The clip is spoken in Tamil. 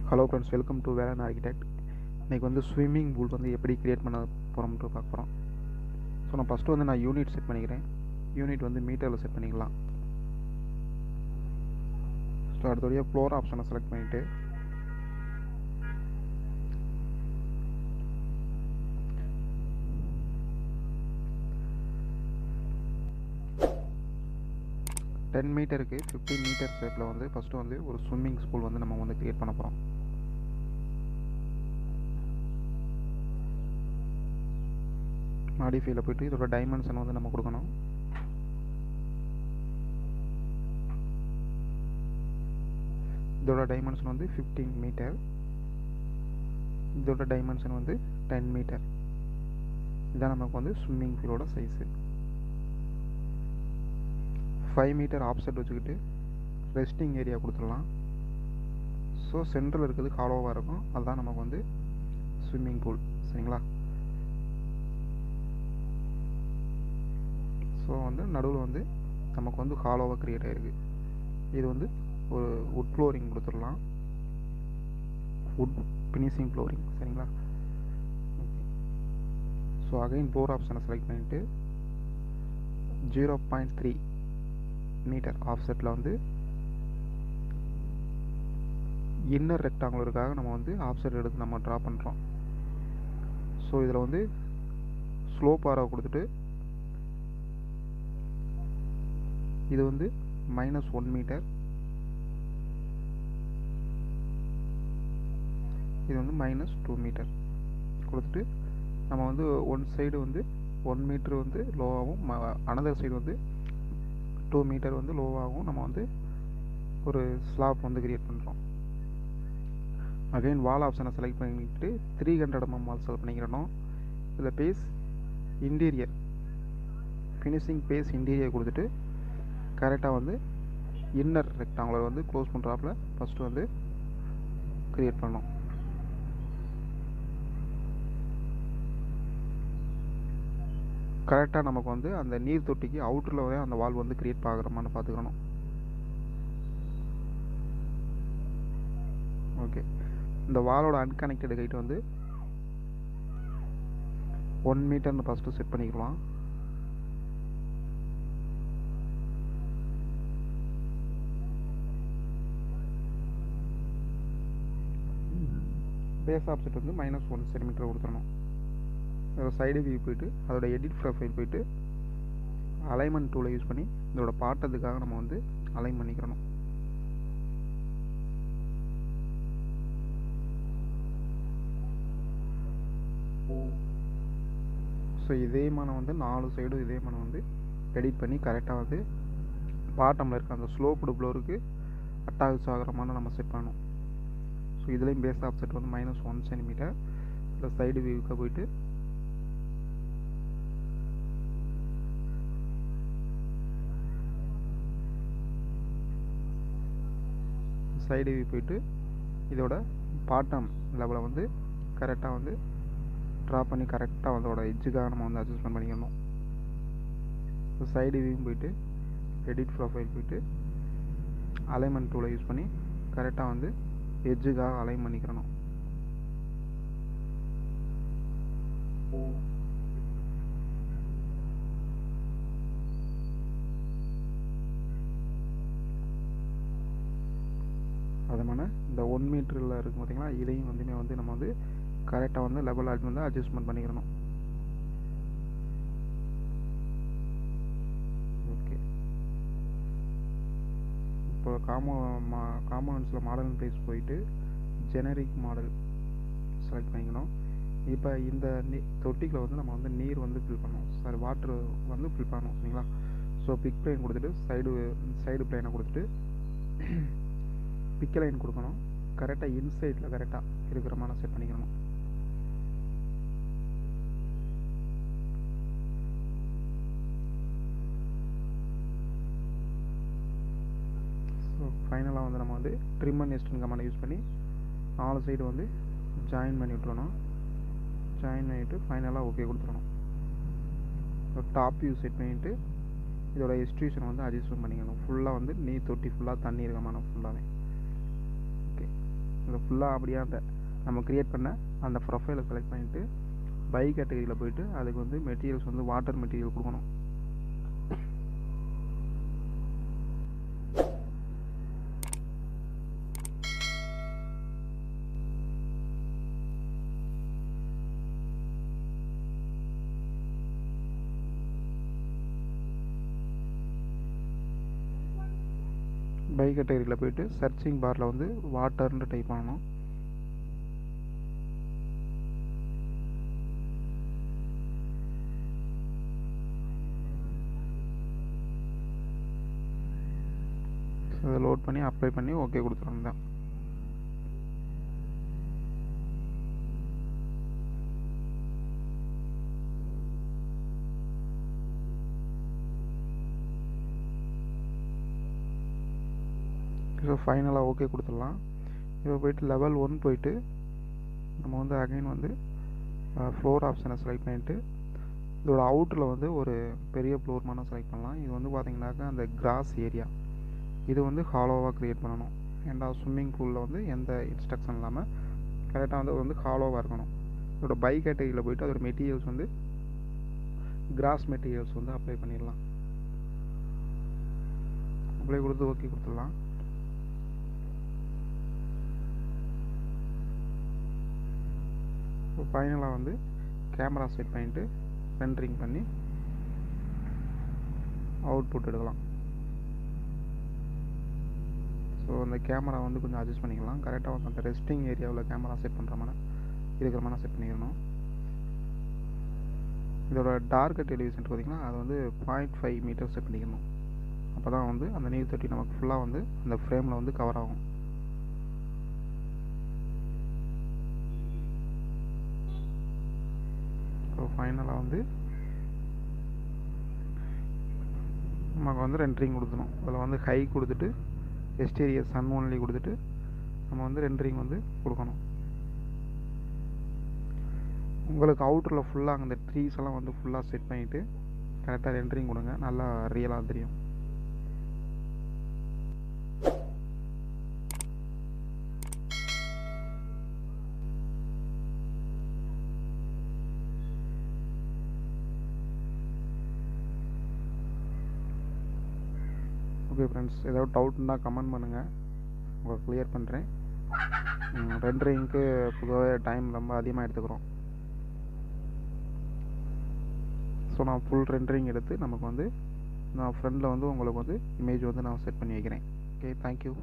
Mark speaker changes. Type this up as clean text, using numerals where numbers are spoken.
Speaker 1: Hello friends, welcome to Velan architect. இன்றைக்கி வந்து ஸ்விம்மிங் பூல் வந்து எப்படி க்ரியேட் பண்ண போகிறோம்ட்டு பார்க்க போகிறோம். ஸோ நான் ஃபஸ்ட்டு வந்து நான் யூனிட் செட் பண்ணிக்கிறேன். யூனிட் வந்து மீட்டரில் செட் பண்ணிக்கலாம். ஸோ அடுத்தபடியாக ஃப்ளோர் ஆப்ஷனை செலக்ட் பண்ணிவிட்டு டென் மீட்டருக்கு 15 மீட்டர் ஷேப்பில் வந்து ஃபஸ்ட்டு வந்து ஒரு ஸ்விம்மிங் பூல் வந்து நம்ம வந்து க்ரியேட் பண்ண போகிறோம். மாடிஃபைல போய்ட்டு இதோட டைமென்ஷன் வந்து நம்ம கொடுக்கணும். இதோட டைமென்ஷன் வந்து 15 மீட்டர். இதோட டைமென்ஷன் வந்து 10 மீட்டர். இதான் நமக்கு வந்து ஸ்விம்மிங் பூலோட சைஸு. 5 மீட்டர் ஆப்செட் வச்சுக்கிட்டு ரெஸ்டிங் ஏரியா கொடுத்துடலாம். ஸோ சென்ட்ரல் இருக்கிறது ஹாலோவாக இருக்கும். அதுதான் நமக்கு வந்து ஸ்விம்மிங் பூல். சரிங்களா? ஸோ வந்து நடுவில் வந்து நமக்கு வந்து ஹாலோவாக க்ரியேட் ஆகிருக்கு. இது வந்து ஒரு வுட் ஃப்ளோரிங் கொடுத்துடலாம். Would finishing flooring. சரிங்களா? ஓகே. ஸோ அகைன் ஃப்ளோர் ஆப்ஷனை செலக்ட் பண்ணிவிட்டு 0.3 மீட்டர் ஆஃப்செட்டில் வந்து இன்னர் ரெக்டாங்குலருக்காக நம்ம வந்து ஆஃப்செட் எடுத்து நம்ம ட்ரா பண்ணுறோம். ஸோ இதில் வந்து ஸ்லோப் ஆரோ கொடுத்துட்டு இது வந்து -1 மீட்டர், இது வந்து -2 மீட்டர் கொடுத்துட்டு நம்ம வந்து ஒன் சைடு வந்து 1 மீட்டர் வந்து லோவாகவும் அனதர் சைடு வந்து 2 மீட்டர் வந்து லோவாகவும் நம்ம வந்து ஒரு ஸ்லாப் வந்து கிரியேட் பண்ணுறோம். அகைன் வால் ஆப்ஷனை செலக்ட் பண்ணிட்டு 300 mm வால் செலக்ட் பண்ணிக்கிறோம். இதில் base interior finishing base interior கொடுத்துட்டு கரெக்டாக வந்து இன்னர் ரெக்டாங்குலர் வந்து க்ளோஸ் பண்ணுறாப்புல ஃபஸ்ட்டு வந்து க்ரியேட் பண்ணோம். கரெக்டாக நமக்கு வந்து அந்த நீர் தொட்டிக்கு அவுட்டரில் வரையும் அந்த வால் வந்து க்ரியேட் ஆகிறோமான்னு பார்த்துக்கணும். ஓகே. இந்த வாலோட அன்கனெக்டட் ஹைட் வந்து 1 மீட்டர்னு ஃபஸ்ட்டு செட் பண்ணிக்கலாம். பேஸ் ஆப்செட் வந்து -1 சென்டிமீட்டர் கொடுத்துடணும். அதோட சைடு வியூ போய்ட்டு அதோட எடிட் ப்ரொஃபைல் போய்ட்டு அலைன்மெண்ட் டூலை யூஸ் பண்ணி இதோட பாட்டத்துக்காக நம்ம வந்து அலைன் பண்ணிக்கிறணும். ஸோ இதே மாதிரி வந்து 4 சைடும் இதே மாதிரி வந்து எடிட் பண்ணி கரெக்டாக வந்து பாட்டமில் இருக்க அந்த ஸ்லோப்டு ஃப்ளோருக்கு அட்டாச் ஆகிற மாதிரி நம்ம செட் பண்ணணும். ஸோ இதுலேயும் பேஸ் ஆப்செட் வந்து -1 சென்டிமீட்டர். ப்ளஸ் சைடு வியூவுக்கு போயிட்டு சைடு வியூ போயிட்டு இதோட பாட்டம் லெவலில் வந்து கரெக்டாக வந்து ட்ரா பண்ணி கரெக்டாக அதோட எட்ஜுக்காக நம்ம வந்து அட்ஜஸ்ட்மெண்ட் பண்ணிக்கணும். ஸோ சைடு வியூவும் போயிட்டு எடிட் ப்ரொஃபைல் போயிட்டு அலைன்மெண்ட் டூலை யூஸ் பண்ணி கரெக்டாக வந்து எட்ஜுக்காக அலைன் பண்ணிக்கிறணும். அதனால இந்த 1 மீட்டரில் இருக்கும் பார்த்தீங்களா, இதையும் வந்து நம்ம வந்து கரெக்டாக வந்து லெவல் வந்து அட்ஜஸ்ட்மெண்ட் பண்ணிக்கிறணும். ஓகே. இப்போ காம்போனன்ட்ஸில் மாடல் பிளேஸ் போயிட்டு ஜெனரிக் மாடல் செலக்ட் பண்ணிக்கணும். இப்போ இந்த தொட்டிக்கில் வந்து நம்ம வந்து நீர் வந்து ஃபில் பண்ணணும். வாட்ரு வந்து ஃபில் பண்ணணும். சரிங்களா? ஸோ பிக் பிளேன் கொடுத்துட்டு சைடு பிளேனை கொடுத்துட்டு பிக் லைன் கொடுக்கணும். கரெக்டாக இன்சைடில் கரெக்டாக இருக்கிற மாதிரி செட் பண்ணிக்கணும். ஸோ ஃபைனலாக வந்து நம்ம வந்து ட்ரிம் அண்ட் நெஸ்டிங் கமாண்டை யூஸ் பண்ணி 4 சைடு வந்து ஜாயின் பண்ணி விட்டுறணும். ஜாயின் பண்ணிவிட்டு ஃபைனலாக ஓகே கொடுத்துடணும். டாப் வியூ செட் பண்ணிவிட்டு இதோட எக்ஸ்ட்ரூஷன் வந்து அட்ஜஸ்ட்மெண்ட் பண்ணிக்கணும். ஃபுல்லாக வந்து நீர் தொட்டி ஃபுல்லாக தண்ணி இருக்க மாதிரி ஃபுல்லாகவே. ஓகே. இதை ஃபுல்லாக அப்படியே அந்த நம்ம க்ரியேட் பண்ண அந்த ப்ரொஃபைலை செலக்ட் பண்ணிவிட்டு பை கேட்டகரியில் போயிட்டு அதுக்கு வந்து மெட்டீரியல்ஸ் வந்து வாட்டர் மெட்டீரியல் கொடுக்கணும். பை கேட்டகரியில் போயிட்டு சர்ச்சிங் பாரில் வந்து வாட்டர்னு டைப் பண்ணணும். அதை லோட் பண்ணி அப்ளை பண்ணி ஓகே கொடுத்துருவோம் தான். ஸோ ஃபைனலாக ஓகே கொடுத்துடலாம். இப்போ போய்ட்டு லெவல் 1 போயிட்டு நம்ம வந்து அகைன் வந்து ஃப்ளோர் ஆப்ஷனை செலக்ட் பண்ணிவிட்டு இதோட அவுட்டில் வந்து ஒரு பெரிய ஃப்ளோர் மாதிரி செலக்ட் பண்ணலாம். இது வந்து பார்த்திங்கனாக்கா அந்த கிராஸ் ஏரியா இது வந்து ஹாலோவாக க்ரியேட் பண்ணணும். ஏன்டா ஸ்விம்மிங் பூலில் வந்து எந்த இன்ஸ்ட்ரக்ஷன் இல்லாமல் கரெக்டாக வந்து ஹாலோவாக இருக்கணும். இதோட பை கேட்டகரியில் போய்ட்டு அதோட மெட்டீரியல்ஸ் வந்து கிராஸ் மெட்டீரியல்ஸ் வந்து அப்ளை பண்ணிடலாம். அப்ளை கொடுத்து ஓகே கொடுத்துடலாம். இப்போ ஃபைனலாக வந்து கேமரா செட் பண்ணிவிட்டு ரெண்டரிங் பண்ணி அவுட்புட் எடுக்கலாம். ஸோ அந்த கேமரா வந்து கொஞ்சம் அட்ஜஸ்ட் பண்ணிக்கலாம். கரெக்டாக அந்த ரெஸ்டிங் ஏரியாவில் கேமரா செட் பண்ணுற மாதிரி இருக்கிற மாதிரி செட் பண்ணிக்கணும். இதோட டார்கெட் டெலிவிஷன் பார்த்திங்கன்னா அது வந்து 0.5 மீட்டர் செட் பண்ணிக்கணும். அப்போ தான் வந்து அந்த நீர் தொட்டி நமக்கு ஃபுல்லாக வந்து அந்த ஃப்ரேமில் வந்து கவர் ஆகும். ஸோ ஃபைனலாக வந்து நமக்கு வந்து ரெண்டரிங் கொடுக்கணும். அதில் வந்து ஹை கொடுத்துட்டு எஸ்டீரியர் சன் ஒன்லி கொடுத்துட்டு நம்ம வந்து ரெண்டரிங் வந்து கொடுக்கணும். உங்களுக்கு அவுட்டரில் ஃபுல்லாக அந்த ட்ரீஸ் எல்லாம் வந்து ஃபுல்லாக செட் பண்ணிவிட்டு கரெக்டாக ரெண்டரிங் கொடுங்க. நல்லா ரியலாக தெரியும். ஓகே ஃப்ரெண்ட்ஸ், ஏதாவது டவுட்னா கமெண்ட் பண்ணுங்கள், உங்களுக்கு கிளியர் பண்ணுறேன். ரெண்டரிங்க்கு பொதுவாகவே டைம் ரொம்ப அதிகமாக எடுத்துக்கிறோம். ஸோ நான் ஃபுல் ரெண்டரிங் எடுத்து நமக்கு வந்து நான் ஃப்ரண்டில் வந்து உங்களுக்கு வந்து இமேஜ் வந்து நான் செட் பண்ணி வைக்கிறேன். Okay, thank you.